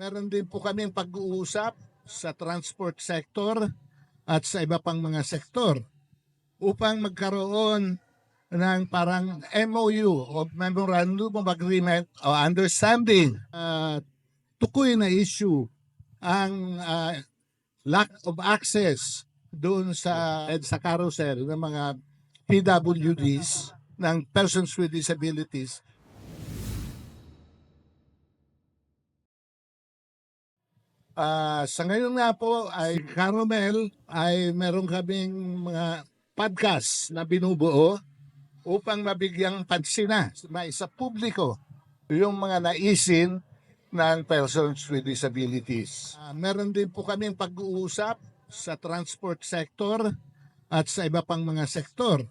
Meron din po kaming pag-uusap sa transport sector at sa iba pang mga sektor upang magkaroon ng parang MOU o Memorandum of Agreement o Understanding. Tukoy na issue ang lack of access doon sa carousel ng mga PWDs ng persons with disabilities. Sa ngayon nga po ay Caromel ay meron kaming mga podcast na binubuo upang mabigyang pansina sa publiko yung mga naisin ng persons with disabilities. Meron din po kaming pag-uusap sa transport sector at sa iba pang mga sektor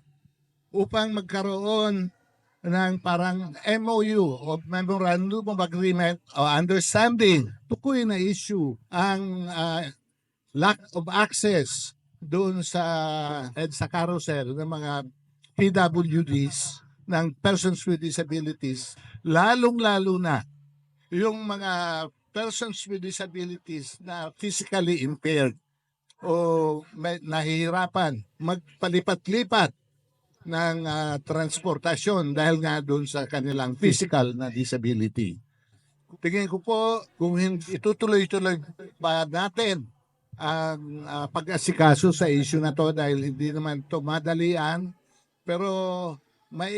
upang magkaroon ng parang MOU o Memorandum of Agreement o Understanding. Tukoy na issue ang lack of access doon sa carousel ng mga PWDs ng persons with disabilities, lalong-lalo na yung mga persons with disabilities na physically impaired o nahihirapan magpalipat-lipat ng transportasyon dahil nga doon sa kanilang physical na disability. Tingin ko po kung itutuloy-tuloy pa natin ang pag-asikaso sa issue na to dahil hindi naman ito madalian, pero may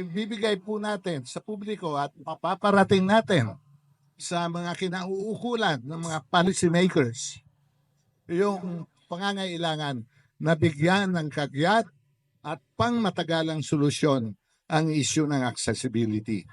bibigay po natin sa publiko at papaparating natin sa mga kinauukulan ng mga policy makers yung pangangailangan na bigyan ng kagyat at pangmatagalang solusyon ang issue ng accessibility.